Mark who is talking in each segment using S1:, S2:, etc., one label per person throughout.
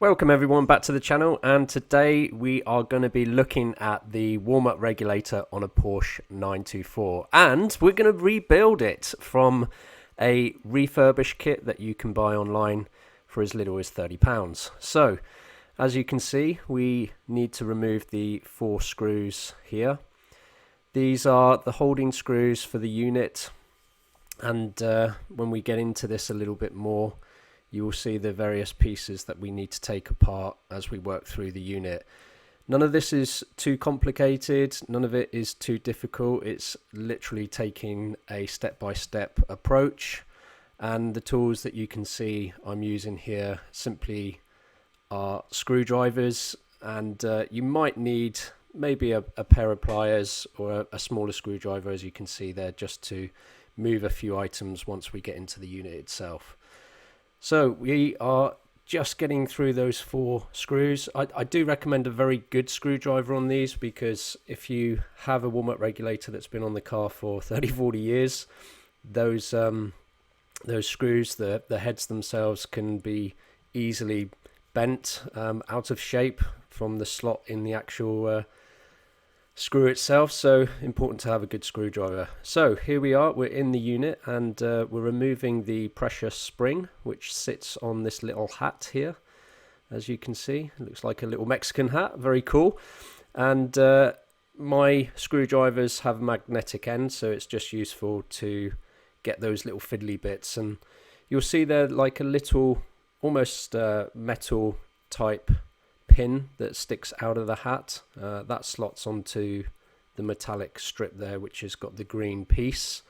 S1: Welcome everyone back to the channel, and today we are going to be looking at the warm-up regulator on a Porsche 924, and we're going to rebuild it from a refurbish kit that you can buy online for as little as £30. So as you can see, we need to remove the 4 screws here. These are the holding screws for the unit, and when we get into this a little bit more, you will see the various pieces that we need to take apart as we work through the unit. None of this is too complicated, none of it is too difficult. It's literally taking a step-by-step approach, and the tools that you can see I'm using here simply are screwdrivers, and you might need maybe a pair of pliers or a smaller screwdriver, as you can see there, just to move a few items once we get into the unit itself. So we are just getting through those 4 screws. I do recommend a very good screwdriver on these, because if you have a warm-up regulator that's been on the car for 30-40 years, those screws, the heads themselves, can be easily bent out of shape from the slot in the actual screw itself. So important to have a good screwdriver. So here we are, we're in the unit, and we're removing the pressure spring which sits on this little hat here. As you can see, it looks like a little Mexican hat, very cool. And my screwdrivers have a magnetic end, so it's just useful to get those little fiddly bits, and you'll see they're like a little almost metal type pin that sticks out of the hat. That slots onto the metallic strip there, which has got the green piece,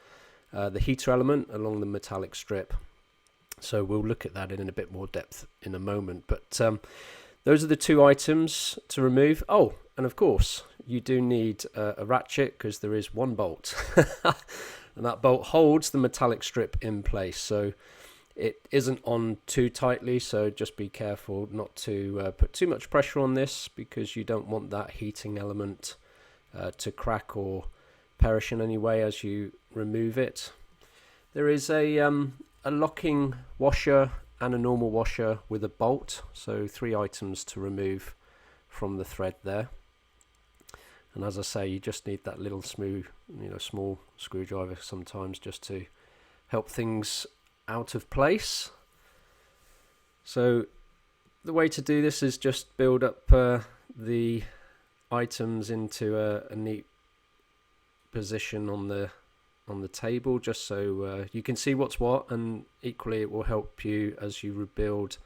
S1: the heater element along the metallic strip. So we'll look at that in a bit more depth in a moment, but those are the 2 items to remove. Oh, and of course you do need a ratchet, because there is 1 bolt and that bolt holds the metallic strip in place, so it isn't on too tightly, so just be careful not to put too much pressure on this, because you don't want that heating element to crack or perish in any way as you remove it. There is a locking washer and a normal washer with a bolt, so 3 items to remove from the thread there. And as I say, you just need that little smooth, small screwdriver sometimes, just to help things out of place. So the way to do this is just build up the items into a neat position on the table, just so you can see what's what, and equally it will help you as you rebuild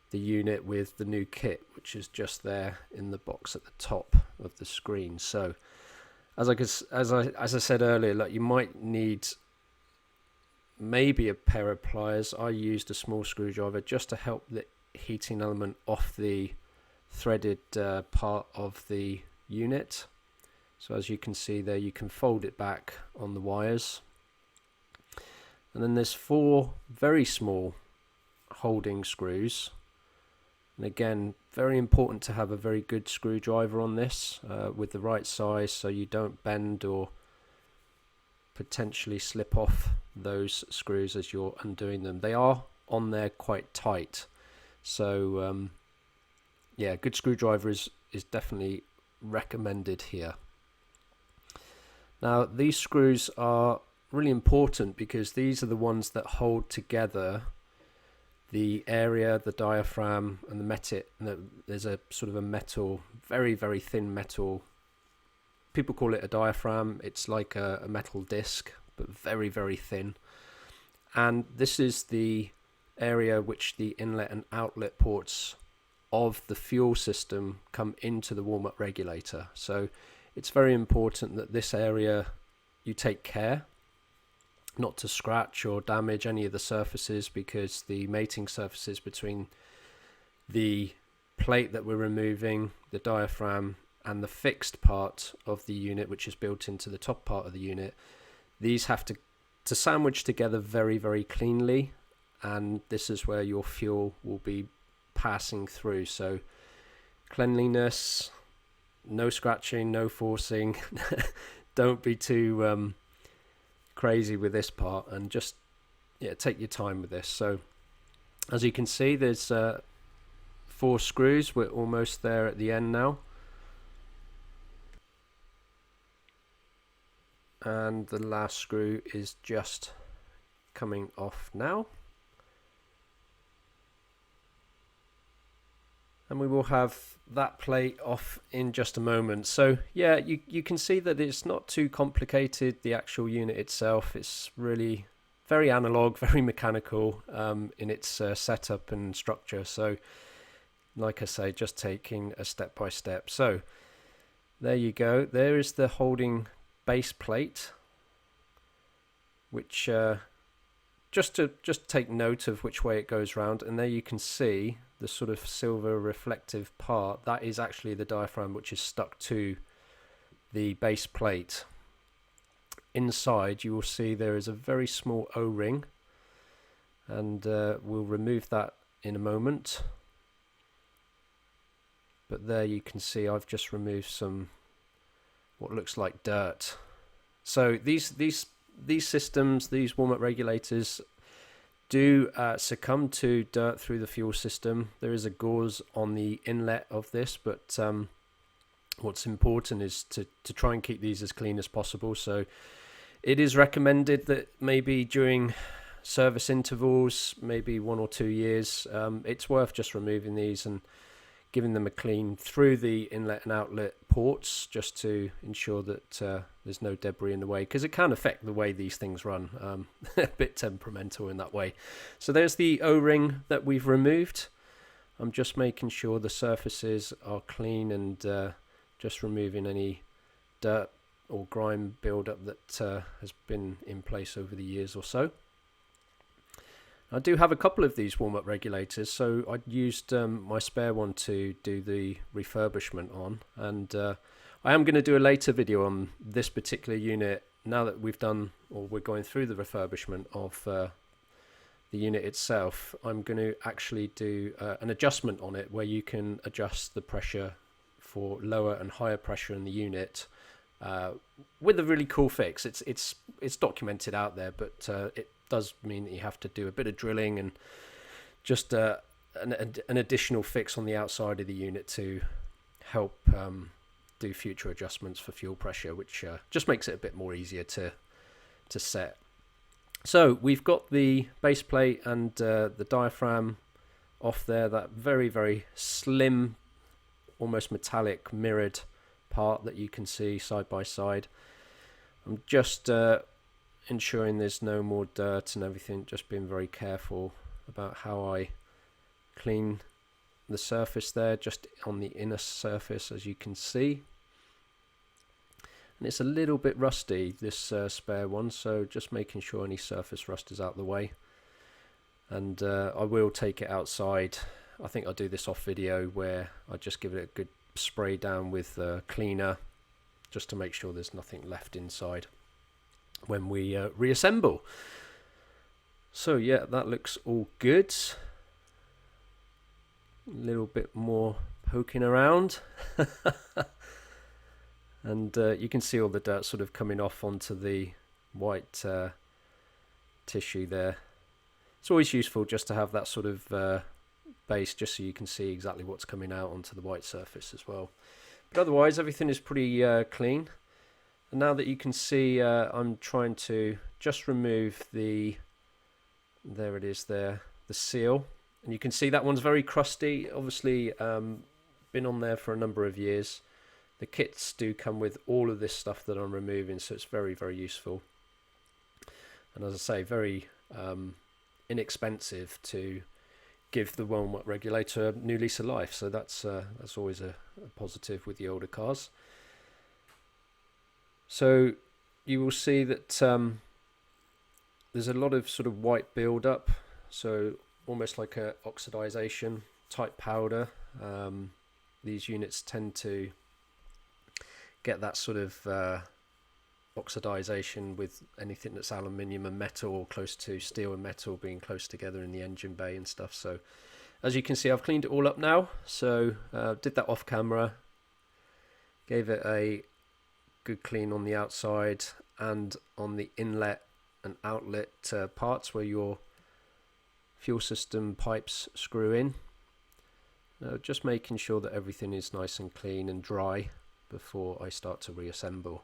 S1: the unit with the new kit, which is just there in the box at the top of the screen. So as I said earlier, like, you might need maybe a pair of pliers. I used a small screwdriver just to help the heating element off the threaded part of the unit. So as you can see there, you can fold it back on the wires, and then there's 4 very small holding screws. And again, very important to have a very good screwdriver on this with the right size, so you don't bend or potentially slip off those screws as you're undoing them. They are on there quite tight, so yeah, good screwdriver is definitely recommended here. Now these screws are really important, because these are the ones that hold together the area, the diaphragm, and the metal. There's a sort of a metal, very thin metal, people call it a diaphragm. It's like a metal disc, but very thin, and this is the area which the inlet and outlet ports of the fuel system come into the warm-up regulator. So it's very important that this area, you take care not to scratch or damage any of the surfaces, because the mating surfaces between the plate that we're removing, the diaphragm, and the fixed part of the unit, which is built into the top part of the unit, these have to sandwich together very cleanly, and this is where your fuel will be passing through. So cleanliness, no scratching, no forcing. Don't be too crazy with this part, and just take your time with this. So as you can see, there's 4 screws. We're almost there at the end now. And the last screw is just coming off now. And we will have that plate off in just a moment. So yeah, you can see that it's not too complicated, the actual unit itself. It's really very analog, very mechanical in its setup and structure. So like I say, just taking a step by step. So there you go. There is the holding base plate, which just take note of which way it goes round. And there you can see the sort of silver reflective part. That is actually the diaphragm, which is stuck to the base plate. Inside you will see there is a very small O-ring, and we'll remove that in a moment. But there you can see I've just removed some what looks like dirt. So these systems, these warm-up regulators, do succumb to dirt through the fuel system. There is a gauze on the inlet of this, but what's important is to try and keep these as clean as possible. So it is recommended that maybe during service intervals, maybe 1 or 2 years, it's worth just removing these and giving them a clean through the inlet and outlet ports, just to ensure that there's no debris in the way, because it can affect the way these things run. A bit temperamental in that way. So there's the O-ring that we've removed. I'm just making sure the surfaces are clean and just removing any dirt or grime buildup that has been in place over the years or so. I do have a couple of these warm-up regulators, so I used my spare one to do the refurbishment on, and I am going to do a later video on this particular unit now that we've done, or we're going through the refurbishment of the unit itself. I'm going to actually do an adjustment on it where you can adjust the pressure for lower and higher pressure in the unit with a really cool fix. It's documented out there, but it does mean that you have to do a bit of drilling and just an additional fix on the outside of the unit to help do future adjustments for fuel pressure, which just makes it a bit more easier to set. So we've got the base plate and the diaphragm off there, that very, very slim, almost metallic mirrored part that you can see side by side. I'm just ensuring there's no more dirt and everything, just being very careful about how I clean the surface there, just on the inner surface, as you can see. And it's a little bit rusty, this spare one, so just making sure any surface rust is out of the way. And I will take it outside. I think I'll do this off video where I just give it a good spray down with cleaner, just to make sure there's nothing left inside when we reassemble. So yeah, that looks all good. A little bit more poking around. And you can see all the dirt sort of coming off onto the white tissue there. It's always useful just to have that sort of base, just so you can see exactly what's coming out onto the white surface as well. But otherwise everything is pretty clean. And now that you can see, I'm trying to just remove the, there it is there, the seal. And you can see that one's very crusty, obviously been on there for a number of years. The kits do come with all of this stuff that I'm removing, so it's very, very useful. And as I say, very inexpensive to give the warm-up regulator a new lease of life. So that's always a positive with the older cars. So you will see that there's a lot of sort of white build-up, so almost like a oxidization type powder. These units tend to get that sort of oxidization with anything that's aluminium and metal, or close to steel and metal being close together in the engine bay and stuff. So as you can see, I've cleaned it all up now. So did that off camera, gave it a good clean on the outside and on the inlet and outlet parts where your fuel system pipes screw in. just making sure that everything is nice and clean and dry before I start to reassemble.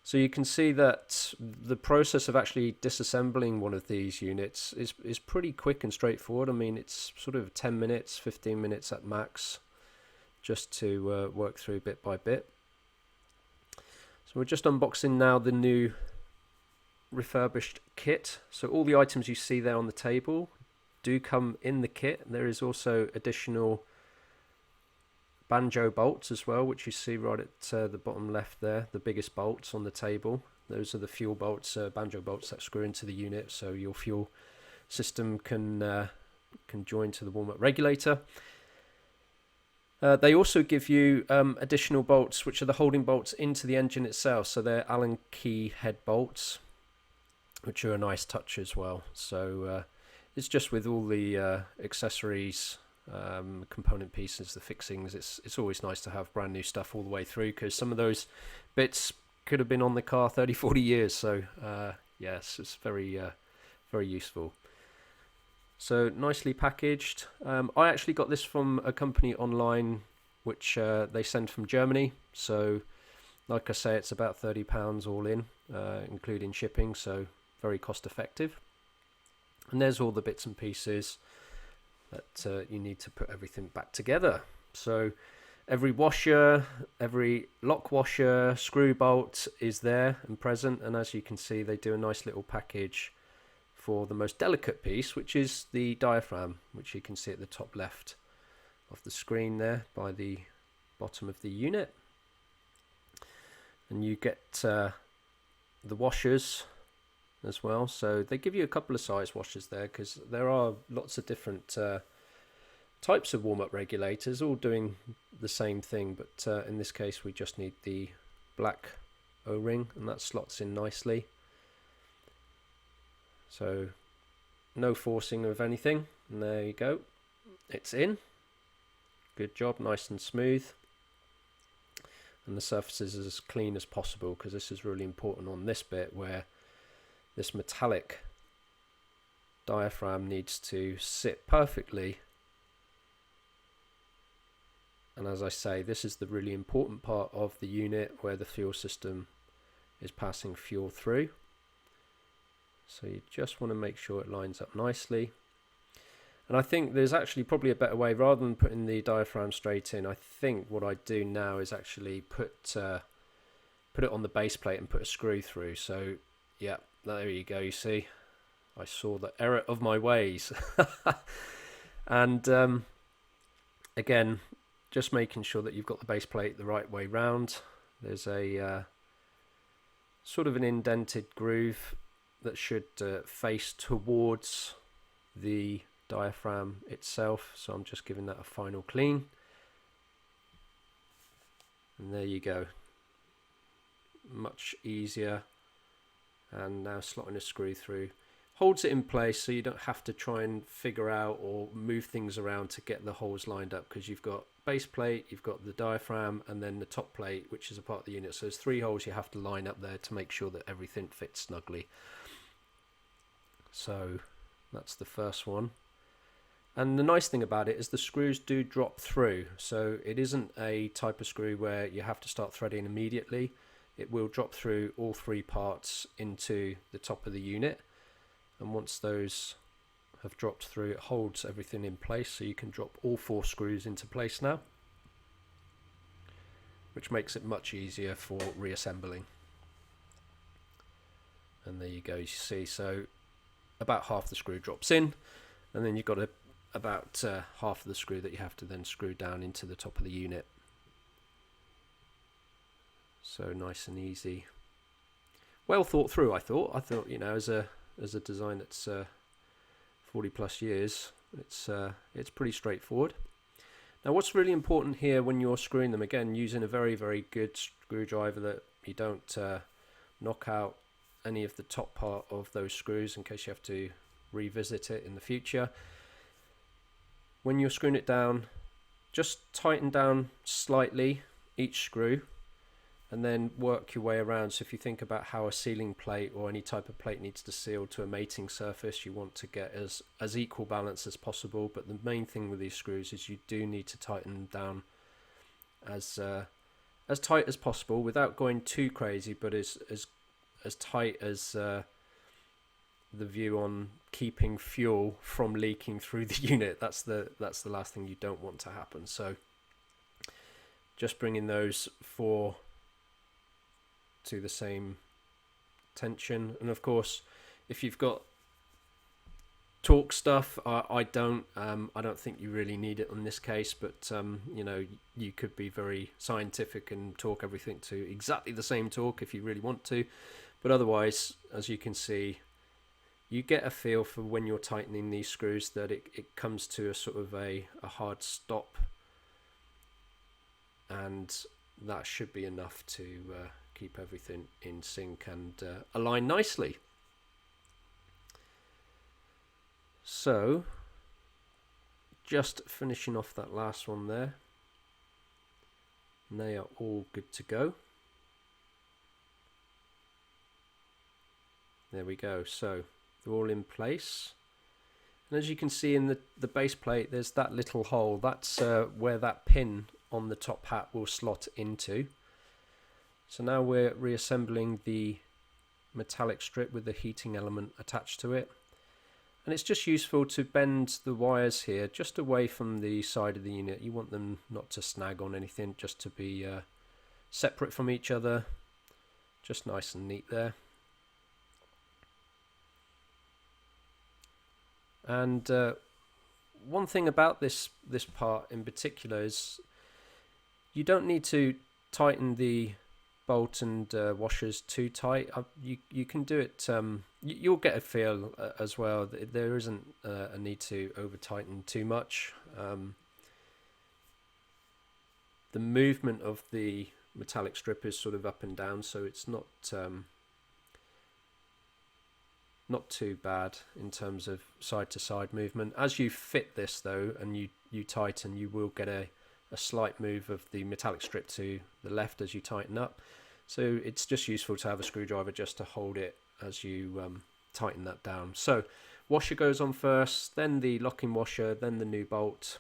S1: So you can see that the process of actually disassembling one of these units is pretty quick and straightforward. I mean, it's sort of 10 minutes, 15 minutes at max, just to work through bit by bit. So we're just unboxing now the new refurbished kit. So all the items you see there on the table do come in the kit. There is also additional banjo bolts as well, which you see right at the bottom left there, the biggest bolts on the table. Those are the fuel bolts, banjo bolts that screw into the unit, so your fuel system can join to the warm-up regulator. They also give you additional bolts, which are the holding bolts into the engine itself. So they're Allen key head bolts, which are a nice touch as well. So it's just with all the accessories, component pieces, the fixings, it's always nice to have brand new stuff all the way through, because some of those bits could have been on the car 30-40 years. So yes, it's very useful. So nicely packaged. I actually got this from a company online which they send from Germany, so like I say, it's about £30 all in, including shipping, so very cost effective. And there's all the bits and pieces that you need to put everything back together. So every washer, every lock washer, screw bolt is there and present, and as you can see, they do a nice little package for the most delicate piece, which is the diaphragm, which you can see at the top left of the screen there by the bottom of the unit. And you get the washers as well, so they give you a couple of size washers there, because there are lots of different types of warm-up regulators all doing the same thing, but in this case we just need the black O-ring, and that slots in nicely, so no forcing of anything, and there you go, it's in. Good job, nice and smooth, and the surface is as clean as possible, because this is really important on this bit where this metallic diaphragm needs to sit perfectly. And as I say, this is the really important part of the unit where the fuel system is passing fuel through. So you just want to make sure it lines up nicely. And I think there's actually probably a better way, rather than putting the diaphragm straight in. I think what I do now is actually put it on the base plate and put a screw through. So yeah, there you go, you see, I saw the error of my ways. And again, just making sure that you've got the base plate the right way round. There's a sort of an indented groove that should face towards the diaphragm itself, so I'm just giving that a final clean, and there you go, much easier. And now slotting a screw through holds it in place, so you don't have to try and figure out or move things around to get the holes lined up, because you've got base plate, you've got the diaphragm, and then the top plate, which is a part of the unit. So there's 3 holes you have to line up there to make sure that everything fits snugly. So that's the first one. And the nice thing about it is the screws do drop through, so it isn't a type of screw where you have to start threading immediately. It will drop through all 3 parts into the top of the unit, and once those have dropped through, it holds everything in place, so you can drop all 4 screws into place now, which makes it much easier for reassembling. And there you go, you see, so about half the screw drops in, and then you've got about half of the screw that you have to then screw down into the top of the unit. So nice and easy, well thought through. I thought, you know, as a design that's 40 plus years, it's pretty straightforward. Now what's really important here when you're screwing them, again using a very good screwdriver that you don't knock out any of the top part of those screws in case you have to revisit it in the future. When you're screwing it down, just tighten down slightly each screw, and then work your way around. So if you think about how a sealing plate or any type of plate needs to seal to a mating surface, you want to get as equal balance as possible. But the main thing with these screws is you do need to tighten them down as tight as possible without going too crazy, but as tight as the view on keeping fuel from leaking through the unit. That's the last thing you don't want to happen. So just bringing those 4 to the same tension. And of course, if you've got torque stuff, I don't think you really need it in this case, but you know, you could be very scientific and torque everything to exactly the same torque if you really want to. But otherwise, as you can see, you get a feel for when you're tightening these screws that it comes to a sort of a hard stop, and that should be enough to keep everything in sync and align nicely. So just finishing off that last one there, and they are all good to go. There we go. So they're all in place, and as you can see in the base plate, there's that little hole. That's where that pin on the top hat will slot into. So now we're reassembling the metallic strip with the heating element attached to it, and it's just useful to bend the wires here just away from the side of the unit. You want them not to snag on anything, just to be separate from each other, just nice and neat there. And one thing about this part in particular is you don't need to tighten the bolt and washers too tight. You can do it. You'll get a feel as well. There isn't a need to over tighten too much. The movement of the metallic strip is sort of up and down, so it's not too bad in terms of side to side movement. As you fit this though, and you tighten, you will get a slight move of the metallic strip to the left as you tighten up. So it's just useful to have a screwdriver just to hold it as you tighten that down. So washer goes on first, then the locking washer, then the new bolt,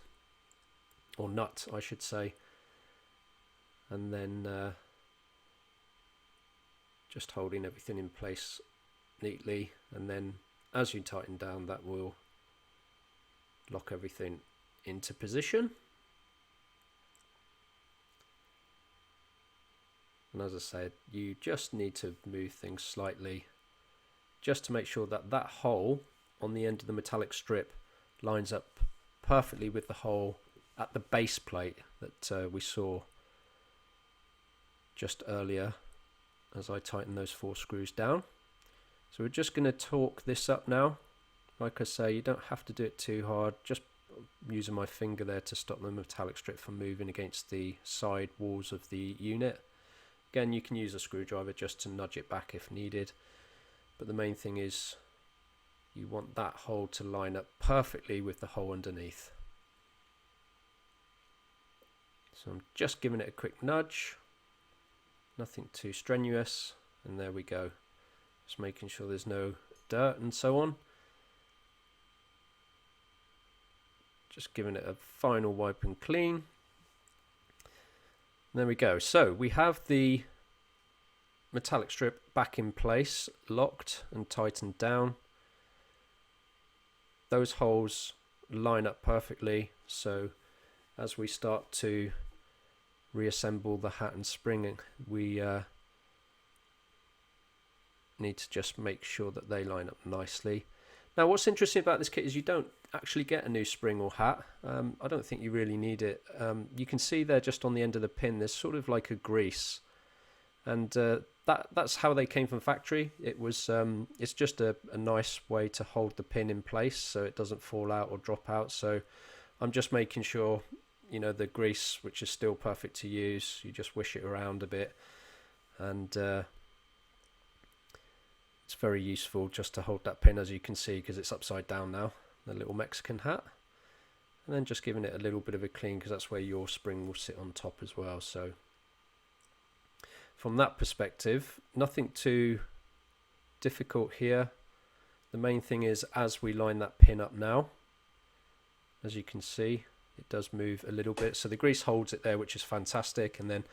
S1: or nut I should say, and then just holding everything in place neatly, and then as you tighten down, that will lock everything into position. And as I said, you just need to move things slightly just to make sure that that hole on the end of the metallic strip lines up perfectly with the hole at the base plate that we saw just earlier as I tighten those 4 screws down. So we're just going to torque this up now. Like I say, you don't have to do it too hard, just using my finger there to stop the metallic strip from moving against the side walls of the unit. Again, you can use a screwdriver just to nudge it back if needed, but the main thing is you want that hole to line up perfectly with the hole underneath. So I'm just giving it a quick nudge, nothing too strenuous, and there we go. Just making sure there's no dirt and so on. Just giving it a final wipe and clean. There we go. So we have the metallic strip back in place, locked and tightened down. Those holes line up perfectly, so as we start to reassemble the hat and spring, we need to just make sure that they line up nicely. Now what's interesting about this kit is you don't actually get a new spring or hat. I don't think you really need it. You can see there just on the end of the pin there's sort of like a grease, and that's how they came from factory. It was it's just a nice way to hold the pin in place so it doesn't fall out or drop out. So I'm just making sure, you know, the grease, which is still perfect to use, you just wish it around a bit, and it's very useful just to hold that pin, as you can see, because it's upside down now, the little Mexican hat. And then just giving it a little bit of a clean, because that's where your spring will sit on top as well. So from that perspective, nothing too difficult here. The main thing is, as we line that pin up now, as you can see, it does move a little bit, so the grease holds it there, which is fantastic. And then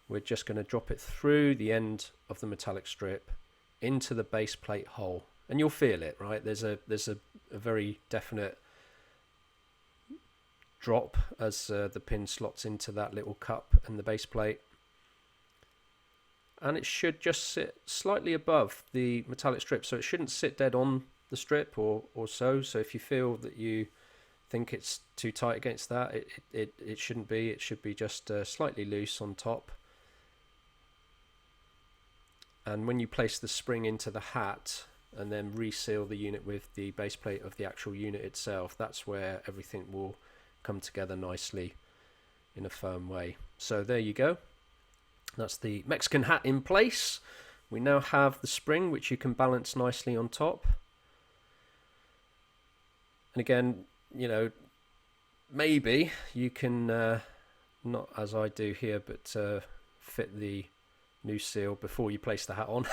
S1: we're just going to drop it through the end of the metallic strip into the base plate hole, and you'll feel it, right? There's a very definite drop as the pin slots into that little cup and the base plate, and it should just sit slightly above the metallic strip, so it shouldn't sit dead on the strip or so. So if you feel that you think it's too tight against that, it shouldn't be. It should be just slightly loose on top. And when you place the spring into the hat and then reseal the unit with the base plate of the actual unit itself, that's where everything will come together nicely in a firm way. So there you go. That's the Mexican hat in place. We now have the spring, which you can balance nicely on top. And again, you know, maybe you can, not as I do here, but fit the new seal before you place the hat on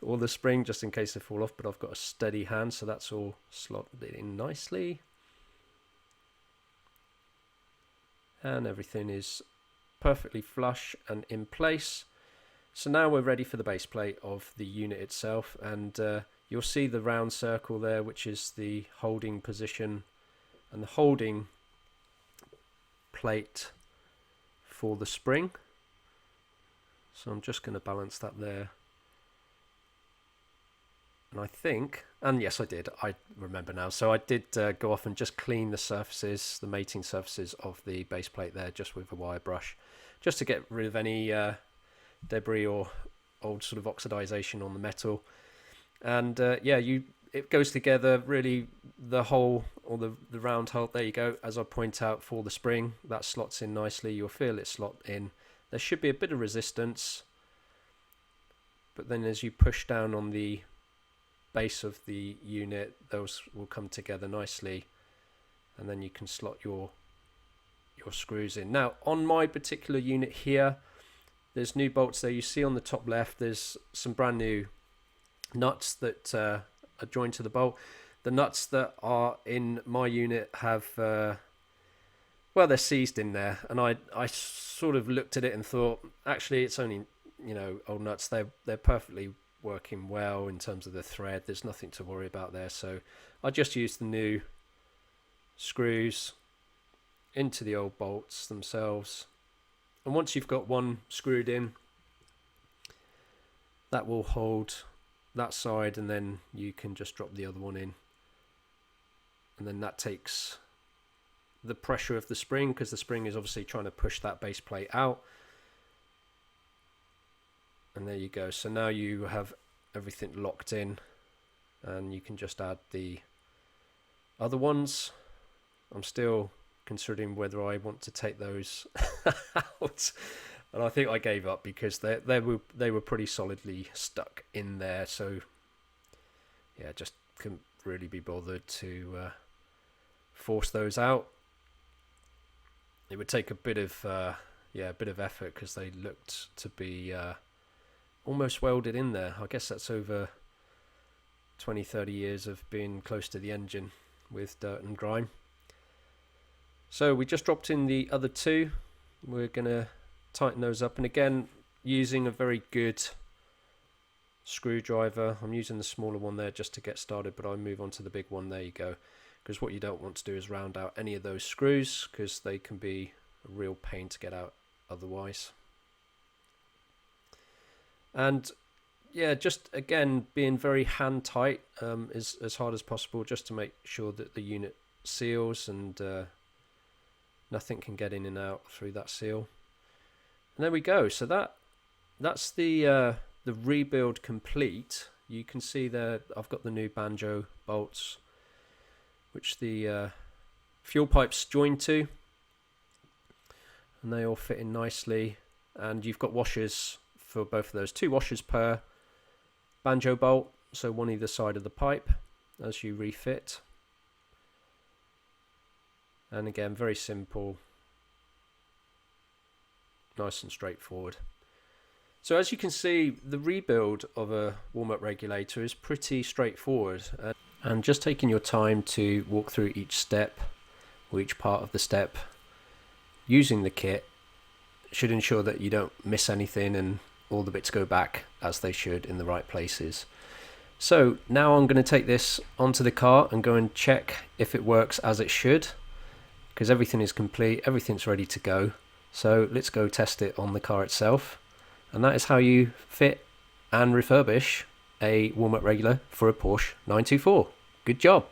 S1: or the spring, just in case they fall off. But I've got a steady hand, so that's all slotted in nicely, and everything is perfectly flush and in place. So now we're ready for the base plate of the unit itself, and you'll see the round circle there, which is the holding position and the holding plate for the spring. So I'm just going to balance that there. And I think, and yes, I did, I remember now. So I did go off and just clean the surfaces, the mating surfaces of the base plate there, just with a wire brush, just to get rid of any debris or old sort of oxidization on the metal. And yeah, it goes together really, the hole, or the round hole, there you go, as I point out for the spring, that slots in nicely. You'll feel it slot in. There should be a bit of resistance, but then as you push down on the base of the unit, those will come together nicely, and then you can slot your screws in. Now on my particular unit here, there's new bolts there. You see on the top left, there's some brand new nuts that are joined to the bolt. The nuts that are in my unit have well, they're seized in there, and I sort of looked at it and thought, actually, it's only, you know, old nuts. They're perfectly working well in terms of the thread. There's nothing to worry about there. So I just used the new screws into the old bolts themselves, and once you've got one screwed in, that will hold that side, and then you can just drop the other one in, and then that takes the pressure of the spring, because the spring is obviously trying to push that base plate out. And there you go. So now you have everything locked in, and you can just add the other ones. I'm still considering whether I want to take those out, and I think I gave up because they were pretty solidly stuck in there. So yeah, just couldn't really be bothered to force those out. It would take a bit of effort, because they looked to be almost welded in there. I guess that's over 20-30 years of being close to the engine with dirt and grime. So we just dropped in the other two. We're going to tighten those up, and again, using a very good screwdriver. I'm using the smaller one there just to get started, but I'll move on to the big one. There you go. Because what you don't want to do is round out any of those screws, because they can be a real pain to get out otherwise. And yeah, just again, being very hand tight is as hard as possible, just to make sure that the unit seals and nothing can get in and out through that seal. And there we go. So that's the rebuild complete. You can see there I've got the new banjo bolts, which the fuel pipes join to, and they all fit in nicely. And you've got washers for both of those, 2 washers per banjo bolt, so one either side of the pipe as you refit. And again, very simple, nice and straightforward. So as you can see, the rebuild of a warm-up regulator is pretty straightforward. And just taking your time to walk through each step, or each part of the step, using the kit should ensure that you don't miss anything and all the bits go back as they should in the right places. So now I'm going to take this onto the car and go and check if it works as it should, because everything is complete, everything's ready to go. So let's go test it on the car itself. And that is how you fit and refurbish a warm-up regulator for a Porsche 924. Good job.